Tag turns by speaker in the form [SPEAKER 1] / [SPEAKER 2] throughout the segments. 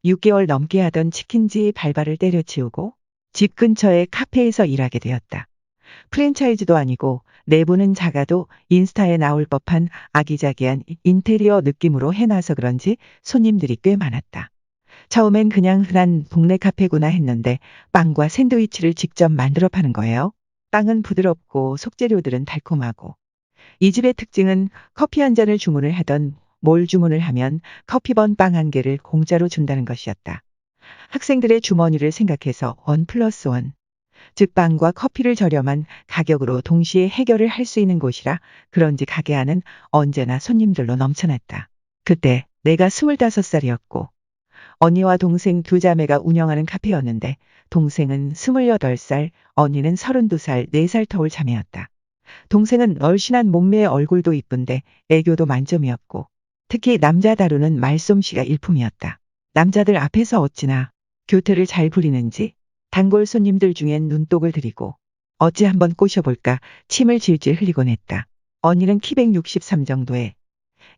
[SPEAKER 1] 6개월 넘게 하던 치킨집 발발을 때려치우고 집 근처의 카페에서 일하게 되었다. 프랜차이즈도 아니고 내부는 작아도 인스타에 나올 법한 아기자기한 인테리어 느낌으로 해놔서 그런지 손님들이 꽤 많았다. 처음엔 그냥 흔한 동네 카페구나 했는데 빵과 샌드위치를 직접 만들어 파는 거예요. 빵은 부드럽고 속재료들은 달콤하고. 이 집의 특징은 커피 한 잔을 주문을 하던 뭘 주문을 하면 커피번 빵 한 개를 공짜로 준다는 것이었다. 학생들의 주머니를 생각해서 1+1. 즉 빵과 커피를 저렴한 가격으로 동시에 해결을 할 수 있는 곳이라 그런지 가게 안은 언제나 손님들로 넘쳐났다. 그때 내가 25살이었고 언니와 동생 두 자매가 운영하는 카페였는데 동생은 28살, 언니는 32살, 4살 터울 자매였다. 동생은 얼씬한 몸매에 얼굴도 이쁜데 애교도 만점이었고 특히 남자 다루는 말솜씨가 일품이었다. 남자들 앞에서 어찌나 교태를 잘 부리는지 단골 손님들 중엔 눈독을 들이고 어찌 한번 꼬셔볼까 침을 질질 흘리곤 했다. 언니는 키 163 정도에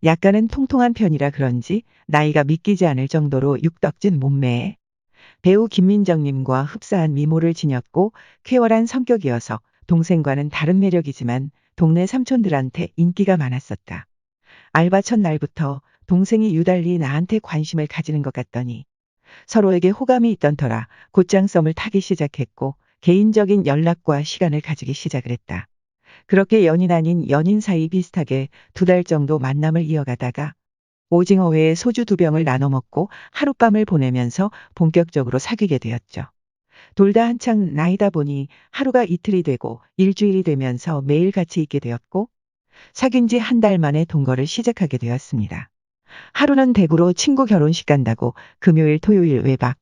[SPEAKER 1] 약간은 통통한 편이라 그런지 나이가 믿기지 않을 정도로 육덕진 몸매에 배우 김민정님과 흡사한 미모를 지녔고 쾌활한 성격이어서 동생과는 다른 매력이지만 동네 삼촌들한테 인기가 많았었다. 알바 첫 날부터 동생이 유달리 나한테 관심을 가지는 것 같더니 서로에게 호감이 있던 터라 곧장 썸을 타기 시작했고 개인적인 연락과 시간을 가지기 시작을 했다. 그렇게 연인 아닌 연인 사이 비슷하게 2달 정도 만남을 이어가다가 오징어 회에 소주 2병을 나눠 먹고 하룻밤을 보내면서 본격적으로 사귀게 되었죠. 둘 다 한창 나이다 보니 하루가 이틀이 되고 일주일이 되면서 매일 같이 있게 되었고 사귄 지 한 달 만에 동거를 시작하게 되었습니다. 하루는 대구로 친구 결혼식 간다고 금요일 토요일 외박.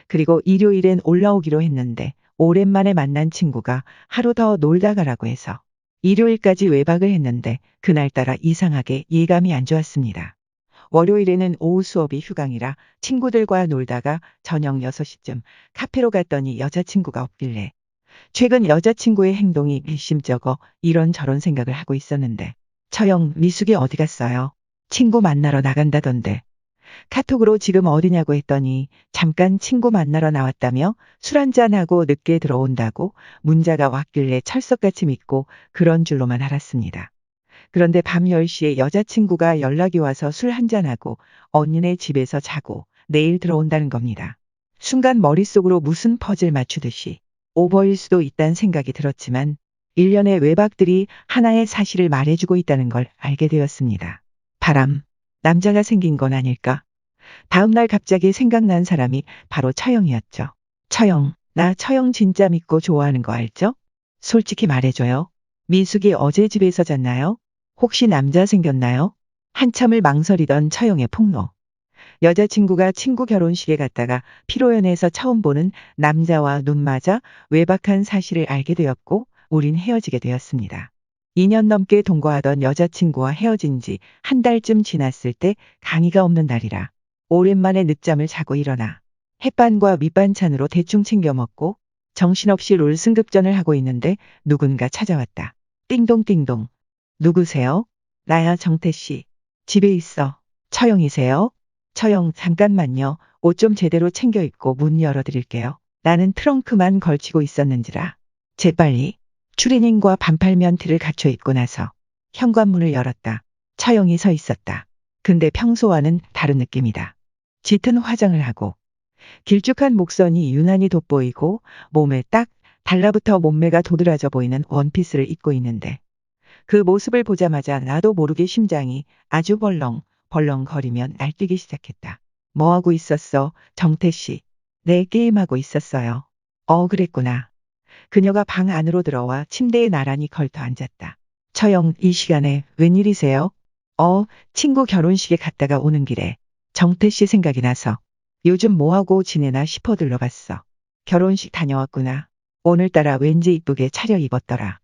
[SPEAKER 1] 그리고 일요일엔 올라오기로 했는데 오랜만에 만난 친구가 하루 더 놀다 가라고 해서 일요일까지 외박을 했는데 그날따라 이상하게 예감이 안 좋았습니다. 월요일에는 오후 수업이 휴강이라 친구들과 놀다가 저녁 6시쯤 카페로 갔더니 여자친구가 없길래 최근 여자친구의 행동이 일심쩍어 이런저런 생각을 하고 있었는데 처형 미숙이 어디 갔어요? 친구 만나러 나간다던데. 카톡으로 지금 어디냐고 했더니 잠깐 친구 만나러 나왔다며 술 한잔하고 늦게 들어온다고 문자가 왔길래 철석같이 믿고 그런 줄로만 알았습니다. 그런데 밤 10시에 여자친구가 연락이 와서 술 한잔하고 언니네 집에서 자고 내일 들어온다는 겁니다. 순간 머릿속으로 무슨 퍼즐 맞추듯이 오버일 수도 있다는 생각이 들었지만 일련의 외박들이 하나의 사실을 말해주고 있다는 걸 알게 되었습니다. 바람, 남자가 생긴 건 아닐까? 다음날 갑자기 생각난 사람이 바로 처형이었죠. 처형, 나 처형 진짜 믿고 좋아하는 거 알죠? 솔직히 말해줘요. 민숙이 어제 집에서 잤나요? 혹시 남자 생겼나요? 한참을 망설이던 처형의 폭로. 여자친구가 친구 결혼식에 갔다가 피로연에서 처음 보는 남자와 눈 맞아 외박한 사실을 알게 되었고 우린 헤어지게 되었습니다. 2년 넘게 동거하던 여자친구와 헤어진 지 한 달쯤 지났을 때 강의가 없는 날이라 오랜만에 늦잠을 자고 일어나 햇반과 밑반찬으로 대충 챙겨 먹고 정신없이 롤 승급전을 하고 있는데 누군가 찾아왔다. 띵동띵동. 누구세요? 나야 정태씨. 집에 있어. 처형이세요? 처형 잠깐만요. 옷 좀 제대로 챙겨 입고 문 열어드릴게요. 나는 트렁크만 걸치고 있었는지라. 재빨리 추리닝과 반팔 면티를 갖춰 입고 나서 현관문을 열었다. 처형이 서 있었다. 근데 평소와는 다른 느낌이다. 짙은 화장을 하고 길쭉한 목선이 유난히 돋보이고 몸에 딱 달라붙어 몸매가 도드라져 보이는 원피스를 입고 있는데 그 모습을 보자마자 나도 모르게 심장이 아주 벌렁거리면 날뛰기 시작했다. 뭐하고 있었어, 정태씨? 네, 게임하고 있었어요. 그랬구나. 그녀가 방 안으로 들어와 침대에 나란히 걸터 앉았다. 처형, 이 시간에 웬일이세요? 친구 결혼식에 갔다가 오는 길에 정태씨 생각이 나서 요즘 뭐하고 지내나 싶어 들러봤어. 결혼식 다녀왔구나. 오늘따라 왠지 이쁘게 차려입었더라.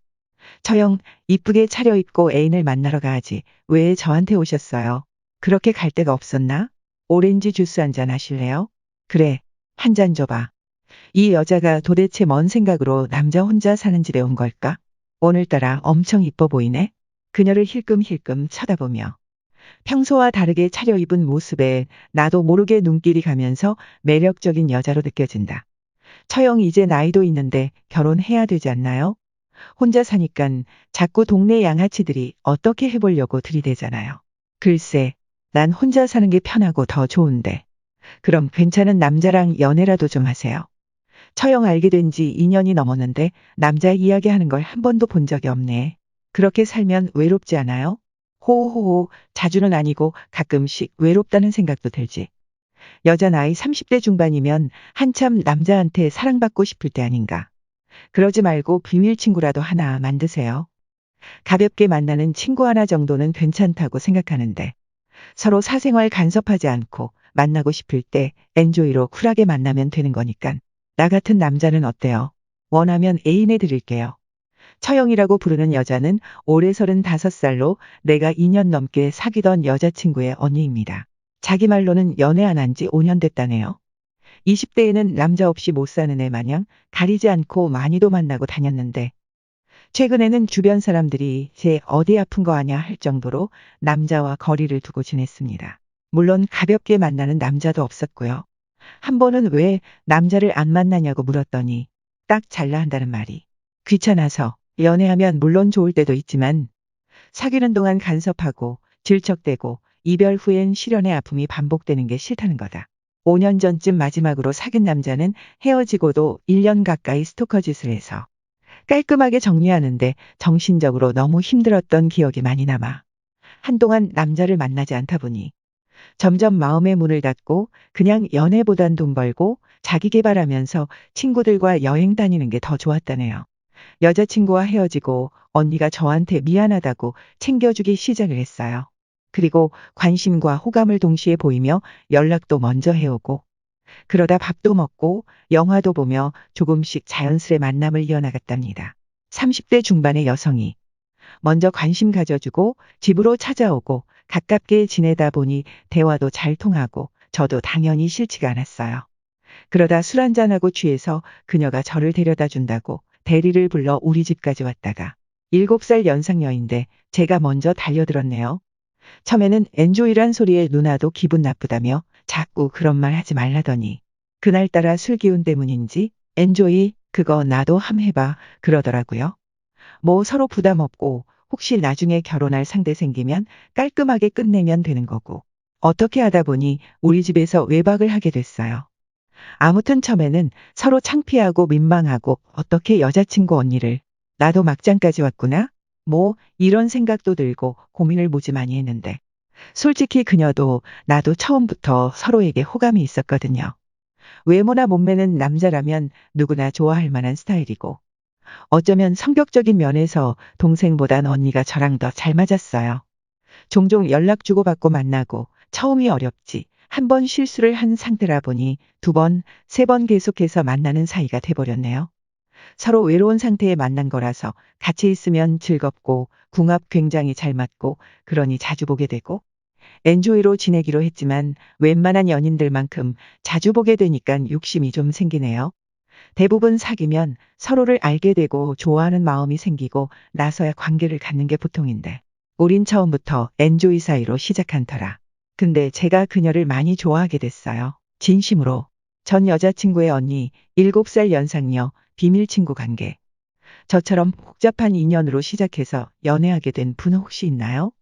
[SPEAKER 1] 처형, 이쁘게 차려입고 애인을 만나러 가야지. 왜 저한테 오셨어요? 그렇게 갈 데가 없었나? 오렌지 주스 한잔 하실래요? 그래, 한 잔 줘봐. 이 여자가 도대체 뭔 생각으로 남자 혼자 사는 집에 온 걸까? 오늘따라 엄청 이뻐 보이네. 그녀를 힐끔힐끔 쳐다보며 평소와 다르게 차려입은 모습에 나도 모르게 눈길이 가면서 매력적인 여자로 느껴진다. 처형 이제 나이도 있는데 결혼해야 되지 않나요? 혼자 사니깐 자꾸 동네 양아치들이 어떻게 해보려고 들이대잖아요. 글쎄, 난 혼자 사는 게 편하고 더 좋은데. 그럼 괜찮은 남자랑 연애라도 좀 하세요. 처형 알게 된 지 2년이 넘었는데 남자 이야기하는 걸 한 번도 본 적이 없네. 그렇게 살면 외롭지 않아요? 호호호, 자주는 아니고 가끔씩 외롭다는 생각도 들지. 여자 나이 30대 중반이면 한참 남자한테 사랑받고 싶을 때 아닌가. 그러지 말고 비밀 친구라도 하나 만드세요. 가볍게 만나는 친구 하나 정도는 괜찮다고 생각하는데 서로 사생활 간섭하지 않고 만나고 싶을 때 엔조이로 쿨하게 만나면 되는 거니까. 나 같은 남자는 어때요? 원하면 애인해 드릴게요. 처형이라고 부르는 여자는 올해 35살로 내가 2년 넘게 사귀던 여자친구의 언니입니다. 자기 말로는 연애 안 한 지 5년 됐다네요. 20대에는 남자 없이 못 사는 애 마냥 가리지 않고 많이도 만나고 다녔는데 최근에는 주변 사람들이 쟤 어디 아픈 거 아냐 할 정도로 남자와 거리를 두고 지냈습니다. 물론 가볍게 만나는 남자도 없었고요. 한 번은 왜 남자를 안 만나냐고 물었더니 딱 잘라 한다는 말이. 귀찮아서 연애하면 물론 좋을 때도 있지만 사귀는 동안 간섭하고 질척대고 이별 후엔 실연의 아픔이 반복되는 게 싫다는 거다. 5년 전쯤 마지막으로 사귄 남자는 헤어지고도 1년 가까이 스토커 짓을 해서 깔끔하게 정리하는데 정신적으로 너무 힘들었던 기억이 많이 남아. 한동안 남자를 만나지 않다 보니 점점 마음의 문을 닫고 그냥 연애보단 돈 벌고 자기 개발하면서 친구들과 여행 다니는 게 더 좋았다네요. 여자친구와 헤어지고 언니가 저한테 미안하다고 챙겨주기 시작을 했어요. 그리고 관심과 호감을 동시에 보이며 연락도 먼저 해오고 그러다 밥도 먹고 영화도 보며 조금씩 자연스레 만남을 이어나갔답니다. 30대 중반의 여성이 먼저 관심 가져주고 집으로 찾아오고 가깝게 지내다 보니 대화도 잘 통하고 저도 당연히 싫지가 않았어요. 그러다 술 한잔하고 취해서 그녀가 저를 데려다 준다고 대리를 불러 우리 집까지 왔다가 7살 연상녀인데 제가 먼저 달려들었네요. 처음에는 엔조이란 소리에 누나도 기분 나쁘다며 자꾸 그런 말 하지 말라더니 그날따라 술 기운 때문인지 엔조이 그거 나도 함 해봐 그러더라고요. 뭐 서로 부담 없고 혹시 나중에 결혼할 상대 생기면 깔끔하게 끝내면 되는 거고. 어떻게 하다 보니 우리 집에서 외박을 하게 됐어요. 아무튼 처음에는 서로 창피하고 민망하고 어떻게 여자친구 언니를 나도 막장까지 왔구나? 뭐 이런 생각도 들고 고민을 무지 많이 했는데 솔직히 그녀도 나도 처음부터 서로에게 호감이 있었거든요. 외모나 몸매는 남자라면 누구나 좋아할 만한 스타일이고 어쩌면 성격적인 면에서 동생보단 언니가 저랑 더 잘 맞았어요. 종종 연락 주고받고 만나고 처음이 어렵지. 한 번 실수를 한 상태라 보니 2번, 3번 계속해서 만나는 사이가 돼버렸네요. 서로 외로운 상태에 만난 거라서 같이 있으면 즐겁고 궁합 굉장히 잘 맞고 그러니 자주 보게 되고 엔조이로 지내기로 했지만 웬만한 연인들만큼 자주 보게 되니까 욕심이 좀 생기네요. 대부분 사귀면 서로를 알게 되고 좋아하는 마음이 생기고 나서야 관계를 갖는 게 보통인데 우린 처음부터 엔조이 사이로 시작한 터라. 근데 제가 그녀를 많이 좋아하게 됐어요. 진심으로. 전 여자친구의 언니, 7살 연상녀, 비밀 친구 관계. 저처럼 복잡한 인연으로 시작해서 연애하게 된 분 혹시 있나요?